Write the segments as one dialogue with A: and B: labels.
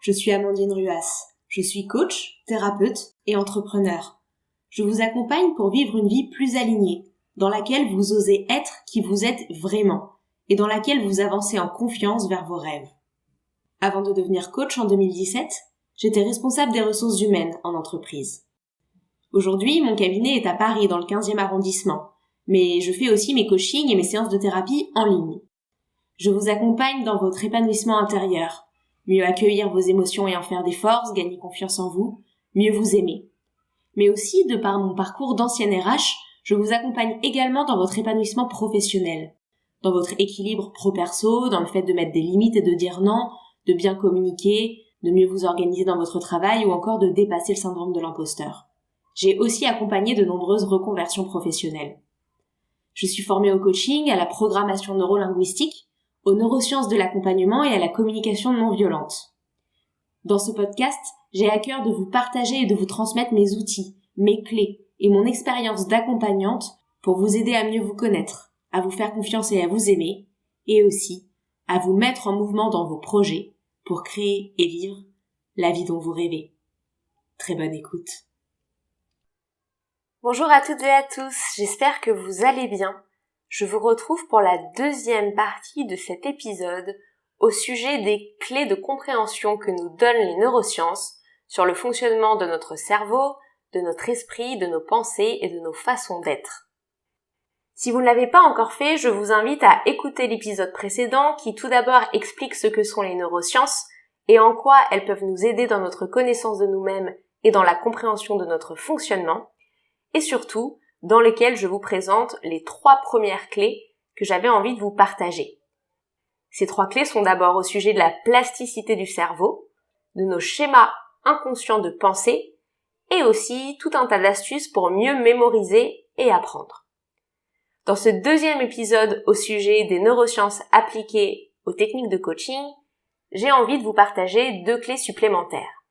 A: Je suis Amandine Ruas. Je suis coach, thérapeute et entrepreneur. Je vous accompagne pour vivre une vie plus alignée, dans laquelle vous osez être qui vous êtes vraiment et dans laquelle vous avancez en confiance vers vos rêves. Avant de devenir coach en 2017, j'étais responsable des ressources humaines en entreprise. Aujourd'hui, mon cabinet est à Paris, dans le 15e arrondissement, mais je fais aussi mes coachings et mes séances de thérapie en ligne. Je vous accompagne dans votre épanouissement intérieur, mieux accueillir vos émotions et en faire des forces, gagner confiance en vous, mieux vous aimer. Mais aussi, de par mon parcours d'ancienne RH, je vous accompagne également dans votre épanouissement professionnel, dans votre équilibre pro-perso, dans le fait de mettre des limites et de dire non, de bien communiquer, de mieux vous organiser dans votre travail ou encore de dépasser le syndrome de l'imposteur. J'ai aussi accompagné de nombreuses reconversions professionnelles. Je suis formée au coaching, à la programmation neurolinguistique, aux neurosciences de l'accompagnement et à la communication non violente. Dans ce podcast, j'ai à cœur de vous partager et de vous transmettre mes outils, mes clés et mon expérience d'accompagnante pour vous aider à mieux vous connaître, à vous faire confiance et à vous aimer, et aussi à vous mettre en mouvement dans vos projets pour créer et vivre la vie dont vous rêvez. Très bonne écoute.
B: Bonjour à toutes et à tous, j'espère que vous allez bien. Je vous retrouve pour la deuxième partie de cet épisode au sujet des clés de compréhension que nous donnent les neurosciences sur le fonctionnement de notre cerveau, de notre esprit, de nos pensées et de nos façons d'être. Si vous ne l'avez pas encore fait, je vous invite à écouter l'épisode précédent qui tout d'abord explique ce que sont les neurosciences et en quoi elles peuvent nous aider dans notre connaissance de nous-mêmes et dans la compréhension de notre fonctionnement, et surtout dans lequel je vous présente les 3 premières clés que j'avais envie de vous partager. Ces 3 clés sont d'abord au sujet de la plasticité du cerveau, de nos schémas inconscients de pensée, et aussi tout un tas d'astuces pour mieux mémoriser et apprendre. Dans ce deuxième épisode au sujet des neurosciences appliquées aux techniques de coaching, j'ai envie de vous partager 2 clés supplémentaires.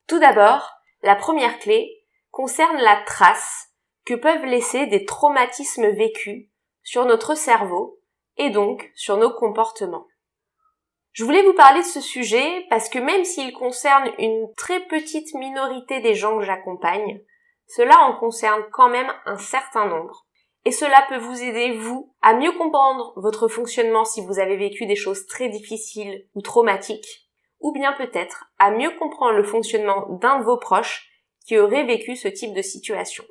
B: Tout d'abord, la première clé concerne la trace que peuvent laisser des traumatismes vécus sur notre cerveau et donc sur nos comportements. Je voulais vous parler de ce sujet parce que même s'il concerne une très petite minorité des gens que j'accompagne, cela en concerne quand même un certain nombre. Et cela peut vous aider, vous, à mieux comprendre votre fonctionnement si vous avez vécu des choses très difficiles ou traumatiques, ou bien peut-être à mieux comprendre le fonctionnement d'un de vos proches qui aurait vécu ce type de situation.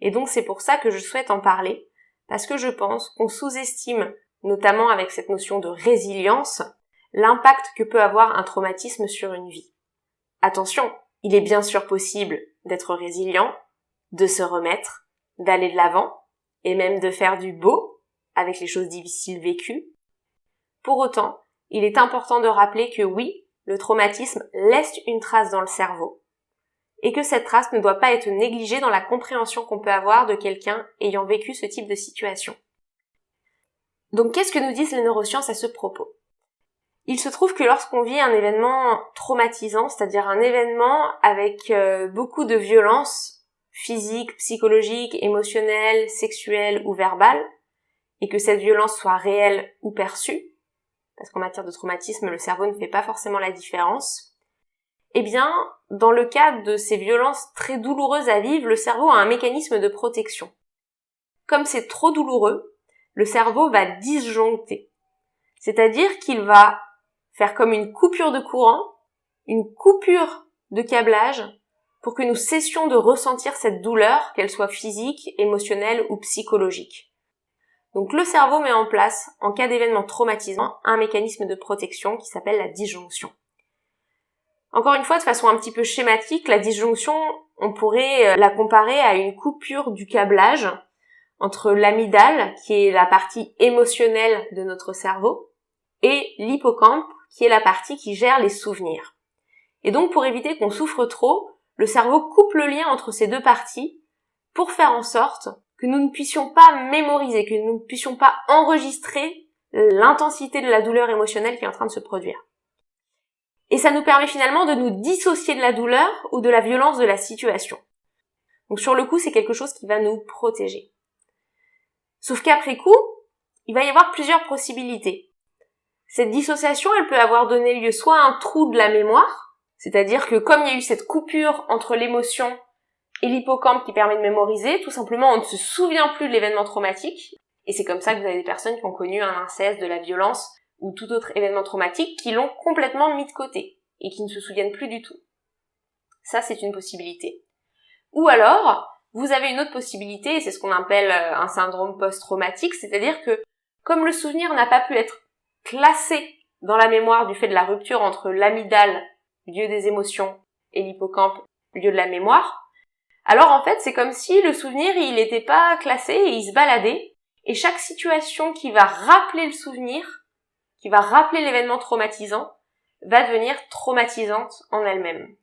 B: Et donc c'est pour ça que je souhaite en parler, parce que je pense qu'on sous-estime, notamment avec cette notion de résilience, l'impact que peut avoir un traumatisme sur une vie. Attention, il est bien sûr possible d'être résilient, de se remettre, d'aller de l'avant, et même de faire du beau avec les choses difficiles vécues. Pour autant, il est important de rappeler que oui, le traumatisme laisse une trace dans le cerveau, et que cette trace ne doit pas être négligée dans la compréhension qu'on peut avoir de quelqu'un ayant vécu ce type de situation. Donc qu'est-ce que nous disent les neurosciences à ce propos ? Il se trouve que lorsqu'on vit un événement traumatisant, c'est-à-dire un événement avec beaucoup de violence physique, psychologique, émotionnelle, sexuelle ou verbale, et que cette violence soit réelle ou perçue, parce qu'en matière de traumatisme, le cerveau ne fait pas forcément la différence, eh bien, dans le cas de ces violences très douloureuses à vivre, le cerveau a un mécanisme de protection. Comme c'est trop douloureux, le cerveau va disjoncter. C'est-à-dire qu'il va faire comme une coupure de courant, une coupure de câblage, pour que nous cessions de ressentir cette douleur, qu'elle soit physique, émotionnelle ou psychologique. Donc le cerveau met en place, en cas d'événement traumatisant, un mécanisme de protection qui s'appelle la disjonction. Encore une fois, de façon un petit peu schématique, la disjonction, on pourrait la comparer à une coupure du câblage entre l'amygdale, qui est la partie émotionnelle de notre cerveau, et l'hippocampe, qui est la partie qui gère les souvenirs. Et donc, pour éviter qu'on souffre trop, le cerveau coupe le lien entre ces 2 parties pour faire en sorte que nous ne puissions pas mémoriser, que nous ne puissions pas enregistrer l'intensité de la douleur émotionnelle qui est en train de se produire. Et ça nous permet finalement de nous dissocier de la douleur ou de la violence de la situation. Donc sur le coup, c'est quelque chose qui va nous protéger. Sauf qu'après coup, il va y avoir plusieurs possibilités. Cette dissociation, elle peut avoir donné lieu soit à un trou de la mémoire, c'est-à-dire que comme il y a eu cette coupure entre l'émotion et l'hippocampe qui permet de mémoriser, tout simplement on ne se souvient plus de l'événement traumatique, et c'est comme ça que vous avez des personnes qui ont connu un inceste, de la violence ou tout autre événement traumatique qui l'ont complètement mis de côté et qui ne se souviennent plus du tout. Ça, c'est une possibilité. Ou alors, vous avez une autre possibilité, et c'est ce qu'on appelle un syndrome post-traumatique, c'est-à-dire que comme le souvenir n'a pas pu être classé dans la mémoire du fait de la rupture entre l'amygdale, lieu des émotions, et l'hippocampe, lieu de la mémoire, alors en fait, c'est comme si le souvenir, il n'était pas classé et il se baladait, et chaque situation qui va rappeler le souvenir, qui va rappeler l'événement traumatisant, va devenir traumatisante en elle-même.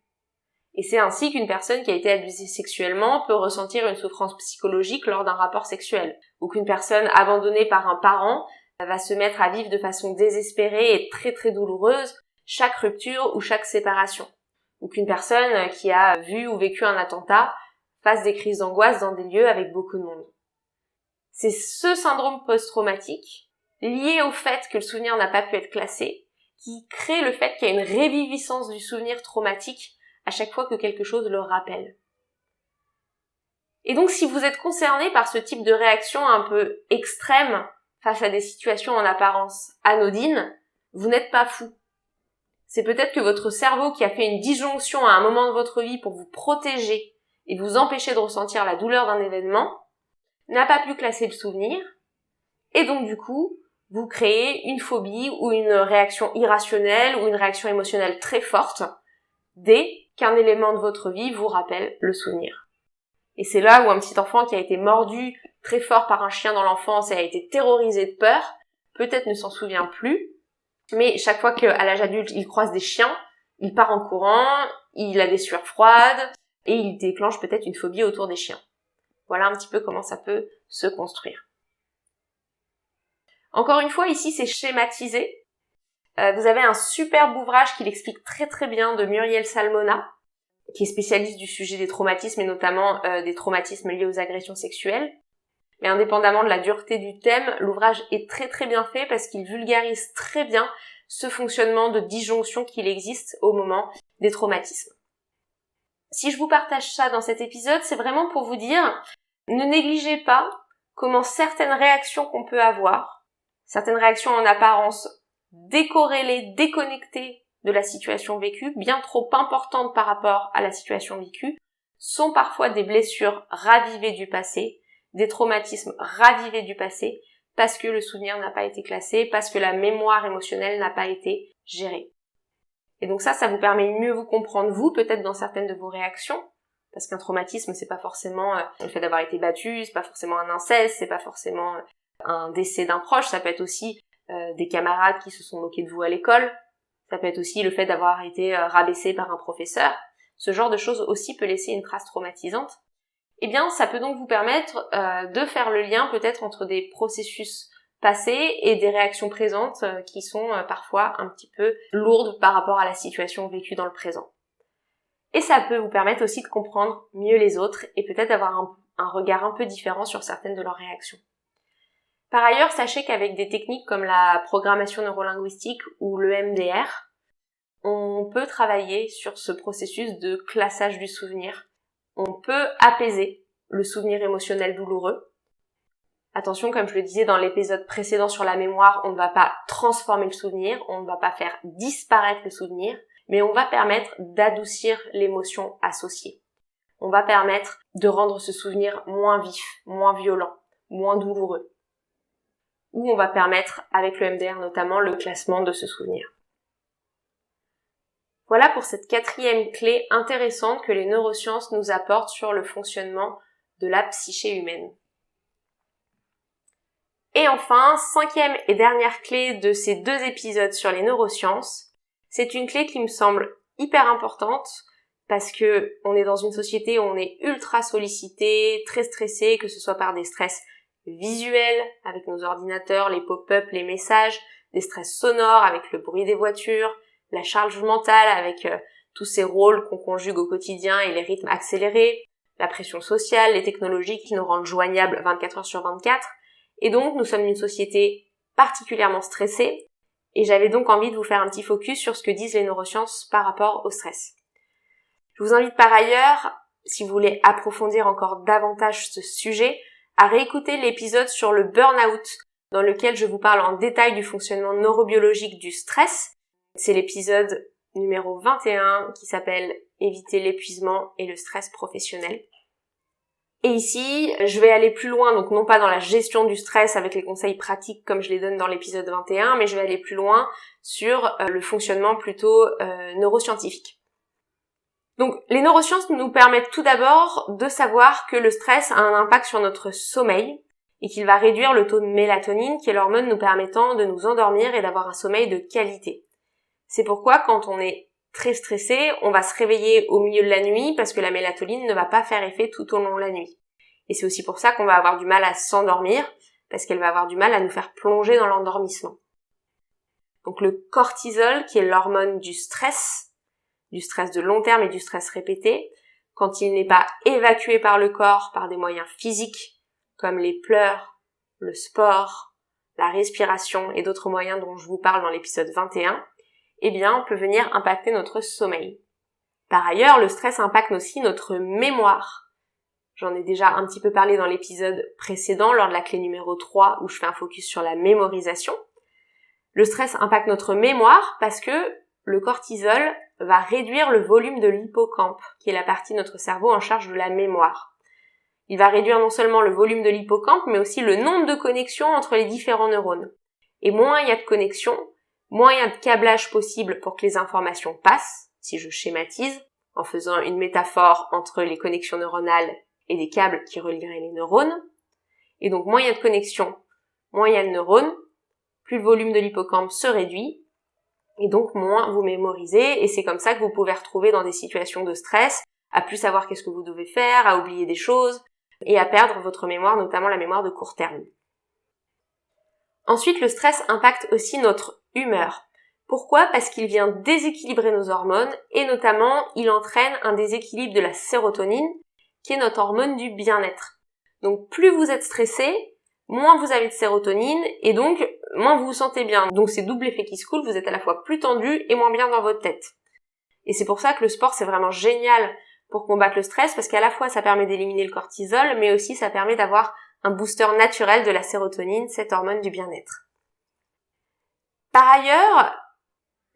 B: Et c'est ainsi qu'une personne qui a été abusée sexuellement peut ressentir une souffrance psychologique lors d'un rapport sexuel, ou qu'une personne abandonnée par un parent va se mettre à vivre de façon désespérée et très très douloureuse chaque rupture ou chaque séparation, ou qu'une personne qui a vu ou vécu un attentat fasse des crises d'angoisse dans des lieux avec beaucoup de monde. C'est ce syndrome post-traumatique, lié au fait que le souvenir n'a pas pu être classé, qui crée le fait qu'il y a une réviviscence du souvenir traumatique à chaque fois que quelque chose le rappelle. Et donc si vous êtes concerné par ce type de réaction un peu extrême face à des situations en apparence anodines, vous n'êtes pas fou. C'est peut-être que votre cerveau qui a fait une disjonction à un moment de votre vie pour vous protéger et vous empêcher de ressentir la douleur d'un événement, n'a pas pu classer le souvenir, et donc du coup, vous créez une phobie ou une réaction irrationnelle ou une réaction émotionnelle très forte dès qu'un élément de votre vie vous rappelle le souvenir. Et c'est là où un petit enfant qui a été mordu très fort par un chien dans l'enfance et a été terrorisé de peur, peut-être ne s'en souvient plus, mais chaque fois qu'à l'âge adulte il croise des chiens, il part en courant, il a des sueurs froides et il déclenche peut-être une phobie autour des chiens. Voilà un petit peu comment ça peut se construire. Encore une fois, ici c'est schématisé. Vous avez un superbe ouvrage qui l'explique très très bien de Muriel Salmona, qui est spécialiste du sujet des traumatismes et notamment des traumatismes liés aux agressions sexuelles. Mais indépendamment de la dureté du thème, l'ouvrage est très très bien fait parce qu'il vulgarise très bien ce fonctionnement de disjonction qu'il existe au moment des traumatismes. Si je vous partage ça dans cet épisode, c'est vraiment pour vous dire, ne négligez pas comment certaines réactions qu'on peut avoir, certaines réactions en apparence décorrélées, déconnectées de la situation vécue, bien trop importantes par rapport à la situation vécue, sont parfois des blessures ravivées du passé, des traumatismes ravivés du passé, parce que le souvenir n'a pas été classé, parce que la mémoire émotionnelle n'a pas été gérée. Et donc ça vous permet de mieux vous comprendre vous, peut-être dans certaines de vos réactions, parce qu'un traumatisme, c'est pas forcément le fait d'avoir été battu, c'est pas forcément un inceste, c'est pas forcément un décès d'un proche, ça peut être aussi des camarades qui se sont moqués de vous à l'école, ça peut être aussi le fait d'avoir été rabaissé par un professeur. Ce genre de choses aussi peut laisser une trace traumatisante. Eh bien, ça peut donc vous permettre de faire le lien peut-être entre des processus passés et des réactions présentes qui sont parfois un petit peu lourdes par rapport à la situation vécue dans le présent. Et ça peut vous permettre aussi de comprendre mieux les autres et peut-être d'avoir un regard un peu différent sur certaines de leurs réactions. Par ailleurs, sachez qu'avec des techniques comme la programmation neurolinguistique ou l'EMDR, on peut travailler sur ce processus de classage du souvenir. On peut apaiser le souvenir émotionnel douloureux. Attention, comme je le disais dans l'épisode précédent sur la mémoire, on ne va pas transformer le souvenir, on ne va pas faire disparaître le souvenir, mais on va permettre d'adoucir l'émotion associée. On va permettre de rendre ce souvenir moins vif, moins violent, moins douloureux. Ou on va permettre, avec le MDR notamment, le classement de ce souvenir. Voilà pour cette 4e clé intéressante que les neurosciences nous apportent sur le fonctionnement de la psyché humaine. Et enfin, 5e et dernière clé de ces 2 épisodes sur les neurosciences, c'est une clé qui me semble hyper importante parce que on est dans une société où on est ultra sollicité, très stressé, que ce soit par des stress visuels avec nos ordinateurs, les pop-up, les messages, des stress sonores avec le bruit des voitures, la charge mentale avec tous ces rôles qu'on conjugue au quotidien et les rythmes accélérés, la pression sociale, les technologies qui nous rendent joignables 24 heures sur 24. Et donc, nous sommes une société particulièrement stressée Et j'avais donc envie de vous faire un petit focus sur ce que disent les neurosciences par rapport au stress. Je vous invite par ailleurs, si vous voulez approfondir encore davantage ce sujet, à réécouter l'épisode sur le burn-out, dans lequel je vous parle en détail du fonctionnement neurobiologique du stress. C'est l'épisode numéro 21 qui s'appelle « Éviter l'épuisement et le stress professionnel ». Et ici, je vais aller plus loin, donc non pas dans la gestion du stress avec les conseils pratiques comme je les donne dans l'épisode 21, mais je vais aller plus loin sur le fonctionnement plutôt neuroscientifique. Donc les neurosciences nous permettent tout d'abord de savoir que le stress a un impact sur notre sommeil et qu'il va réduire le taux de mélatonine, qui est l'hormone nous permettant de nous endormir et d'avoir un sommeil de qualité. C'est pourquoi quand on est très stressé, on va se réveiller au milieu de la nuit parce que la mélatonine ne va pas faire effet tout au long de la nuit. Et c'est aussi pour ça qu'on va avoir du mal à s'endormir, parce qu'elle va avoir du mal à nous faire plonger dans l'endormissement. Donc le cortisol, qui est l'hormone du stress de long terme et du stress répété, quand il n'est pas évacué par le corps par des moyens physiques, comme les pleurs, le sport, la respiration et d'autres moyens dont je vous parle dans l'épisode 21, eh bien, on peut venir impacter notre sommeil. Par ailleurs, le stress impacte aussi notre mémoire. J'en ai déjà un petit peu parlé dans l'épisode précédent, lors de la clé numéro 3, où je fais un focus sur la mémorisation. Le stress impacte notre mémoire parce que le cortisol va réduire le volume de l'hippocampe, qui est la partie de notre cerveau en charge de la mémoire. Il va réduire non seulement le volume de l'hippocampe, mais aussi le nombre de connexions entre les différents neurones. Et moins il y a de connexions, moins il y a de câblage possible pour que les informations passent, si je schématise, en faisant une métaphore entre les connexions neuronales et des câbles qui relieraient les neurones. Et donc moins il y a de connexions, moins il y a de neurones, plus le volume de l'hippocampe se réduit, et donc moins vous mémorisez, et c'est comme ça que vous pouvez retrouver dans des situations de stress, à plus savoir qu'est-ce que vous devez faire, à oublier des choses, et à perdre votre mémoire, notamment la mémoire de court terme. Ensuite, le stress impacte aussi notre humeur. Pourquoi ? Parce qu'il vient déséquilibrer nos hormones et notamment, il entraîne un déséquilibre de la sérotonine, qui est notre hormone du bien-être. Donc plus vous êtes stressé, moins vous avez de sérotonine et donc moins vous vous sentez bien. Donc c'est double effet qui se coule, vous êtes à la fois plus tendu et moins bien dans votre tête. Et c'est pour ça que le sport c'est vraiment génial pour combattre le stress parce qu'à la fois ça permet d'éliminer le cortisol, mais aussi ça permet d'avoir un booster naturel de la sérotonine, cette hormone du bien-être. Par ailleurs,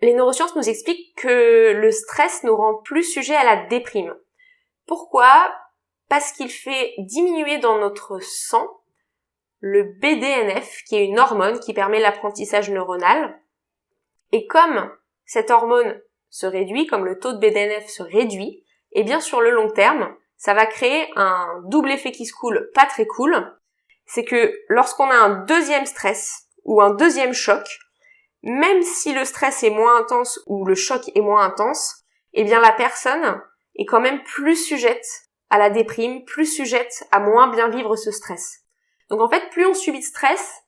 B: les neurosciences nous expliquent que le stress nous rend plus sujets à la déprime. Pourquoi ? Parce qu'il fait diminuer dans notre sang le BDNF, qui est une hormone qui permet l'apprentissage neuronal. Et comme cette hormone se réduit, comme le taux de BDNF se réduit, et bien sur le long terme, ça va créer un double effet qui se coule pas très cool. C'est que lorsqu'on a un deuxième stress ou un deuxième choc, même si le stress est moins intense ou le choc est moins intense, eh bien la personne est quand même plus sujette à la déprime, plus sujette à moins bien vivre ce stress. Donc en fait, plus on subit de stress,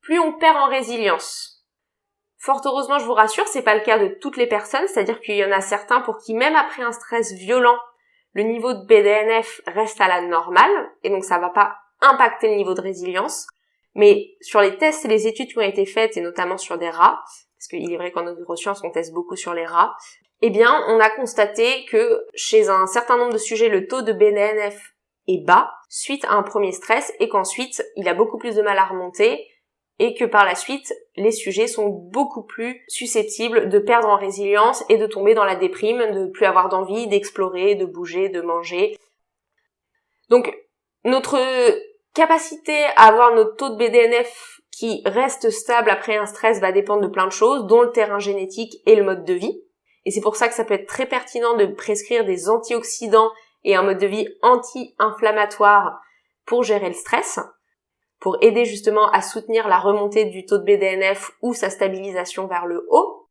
B: plus on perd en résilience. Fort heureusement, je vous rassure, c'est pas le cas de toutes les personnes, c'est-à-dire qu'il y en a certains pour qui même après un stress violent, le niveau de BDNF reste à la normale, et donc ça va pas impacter le niveau de résilience. Mais sur les tests et les études qui ont été faites, et notamment sur des rats, parce qu'il est vrai qu'en neurosciences on teste beaucoup sur les rats, eh bien on a constaté que chez un certain nombre de sujets, le taux de BDNF est bas suite à un premier stress et qu'ensuite il a beaucoup plus de mal à remonter et que par la suite les sujets sont beaucoup plus susceptibles de perdre en résilience et de tomber dans la déprime, de plus avoir d'envie d'explorer, de bouger, de manger. Donc notre capacité à avoir notre taux de BDNF qui reste stable après un stress va dépendre de plein de choses, dont le terrain génétique et le mode de vie. Et c'est pour ça que ça peut être très pertinent de prescrire des antioxydants et un mode de vie anti-inflammatoire pour gérer le stress, pour aider justement à soutenir la remontée du taux de BDNF ou sa stabilisation vers le haut.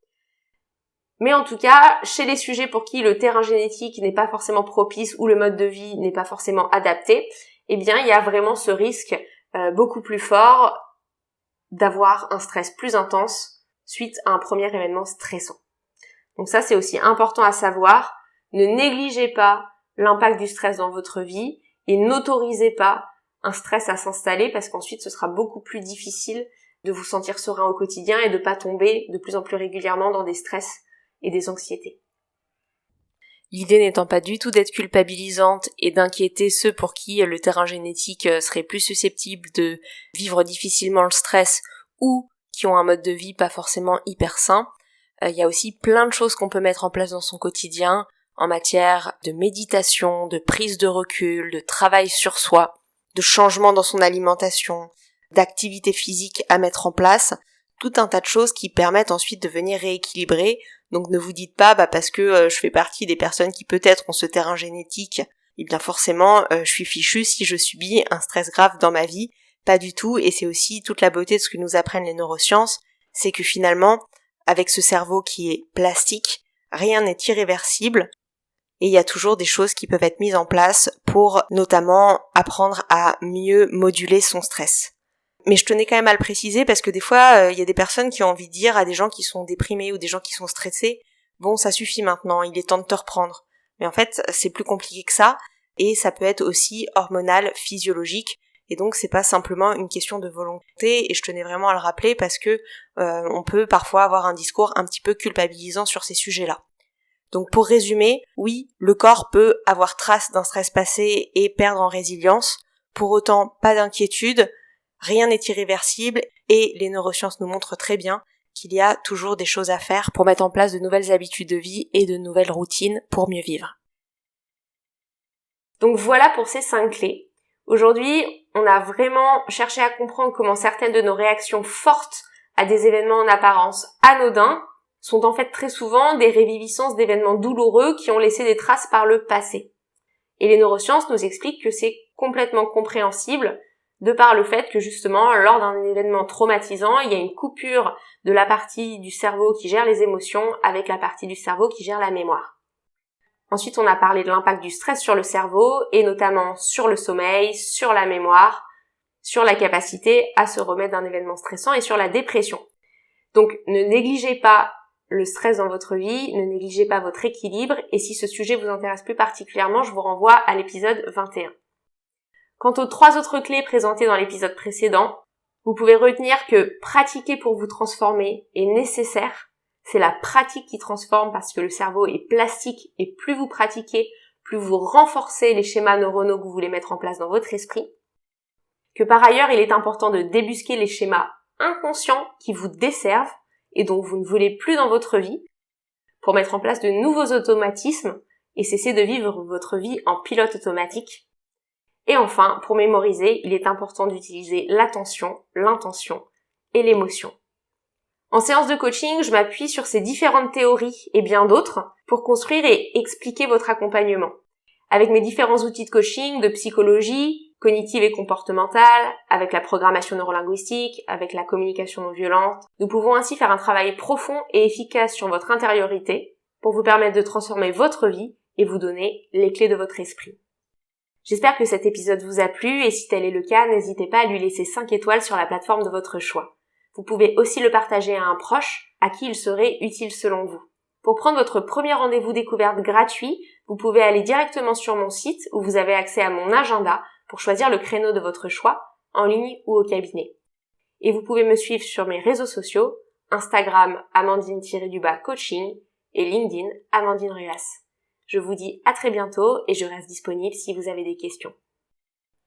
B: Mais en tout cas, chez les sujets pour qui le terrain génétique n'est pas forcément propice ou le mode de vie n'est pas forcément adapté, eh bien il y a vraiment ce risque beaucoup plus fort d'avoir un stress plus intense suite à un premier événement stressant. Donc ça c'est aussi important à savoir, ne négligez pas l'impact du stress dans votre vie et n'autorisez pas un stress à s'installer parce qu'ensuite ce sera beaucoup plus difficile de vous sentir serein au quotidien et de pas tomber de plus en plus régulièrement dans des stress et des anxiétés. L'idée n'étant pas du tout d'être culpabilisante et d'inquiéter ceux pour qui le terrain génétique serait plus susceptible de vivre difficilement le stress ou qui ont un mode de vie pas forcément hyper sain. Il y a aussi plein de choses qu'on peut mettre en place dans son quotidien en matière de méditation, de prise de recul, de travail sur soi, de changement dans son alimentation, d'activité physique à mettre en place, tout un tas de choses qui permettent ensuite de venir rééquilibrer. Donc ne vous dites pas parce que je fais partie des personnes qui peut-être ont ce terrain génétique, et bien forcément je suis fichue si je subis un stress grave dans ma vie. Pas du tout, et c'est aussi toute la beauté de ce que nous apprennent les neurosciences, c'est que finalement, avec ce cerveau qui est plastique, rien n'est irréversible, et il y a toujours des choses qui peuvent être mises en place pour notamment apprendre à mieux moduler son stress. Mais je tenais quand même à le préciser parce que des fois, il y a des personnes qui ont envie de dire à des gens qui sont déprimés ou des gens qui sont stressés, bon, ça suffit maintenant, il est temps de te reprendre. Mais en fait, c'est plus compliqué que ça, et ça peut être aussi hormonal, physiologique, et donc c'est pas simplement une question de volonté, et je tenais vraiment à le rappeler parce que on peut parfois avoir un discours un petit peu culpabilisant sur ces sujets-là. Donc pour résumer, oui, le corps peut avoir trace d'un stress passé et perdre en résilience, pour autant pas d'inquiétude, rien n'est irréversible et les neurosciences nous montrent très bien qu'il y a toujours des choses à faire pour mettre en place de nouvelles habitudes de vie et de nouvelles routines pour mieux vivre. Donc voilà pour ces 5 clés. Aujourd'hui, on a vraiment cherché à comprendre comment certaines de nos réactions fortes à des événements en apparence anodins sont en fait très souvent des réviviscences d'événements douloureux qui ont laissé des traces par le passé. Et les neurosciences nous expliquent que c'est complètement compréhensible de par le fait que justement, lors d'un événement traumatisant, il y a une coupure de la partie du cerveau qui gère les émotions avec la partie du cerveau qui gère la mémoire. Ensuite, on a parlé de l'impact du stress sur le cerveau et notamment sur le sommeil, sur la mémoire, sur la capacité à se remettre d'un événement stressant et sur la dépression. Donc, ne négligez pas le stress dans votre vie, ne négligez pas votre équilibre, et si ce sujet vous intéresse plus particulièrement, je vous renvoie à l'épisode 21. Quant aux 3 autres clés présentées dans l'épisode précédent, vous pouvez retenir que pratiquer pour vous transformer est nécessaire. C'est la pratique qui transforme parce que le cerveau est plastique et plus vous pratiquez, plus vous renforcez les schémas neuronaux que vous voulez mettre en place dans votre esprit. Que par ailleurs, il est important de débusquer les schémas inconscients qui vous desservent et dont vous ne voulez plus dans votre vie pour mettre en place de nouveaux automatismes et cesser de vivre votre vie en pilote automatique. Et enfin, pour mémoriser, il est important d'utiliser l'attention, l'intention et l'émotion. En séance de coaching, je m'appuie sur ces différentes théories et bien d'autres pour construire et expliquer votre accompagnement. Avec mes différents outils de coaching, de psychologie, cognitive et comportementale, avec la programmation neurolinguistique, avec la communication non violente, nous pouvons ainsi faire un travail profond et efficace sur votre intériorité pour vous permettre de transformer votre vie et vous donner les clés de votre esprit. J'espère que cet épisode vous a plu et si tel est le cas, n'hésitez pas à lui laisser 5 étoiles sur la plateforme de votre choix. Vous pouvez aussi le partager à un proche à qui il serait utile selon vous. Pour prendre votre premier rendez-vous découverte gratuit, vous pouvez aller directement sur mon site où vous avez accès à mon agenda pour choisir le créneau de votre choix, en ligne ou au cabinet. Et vous pouvez me suivre sur mes réseaux sociaux, Instagram Amandine-coaching et LinkedIn Amandine Ruas. Je vous dis à très bientôt et je reste disponible si vous avez des questions.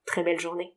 B: Très belle journée.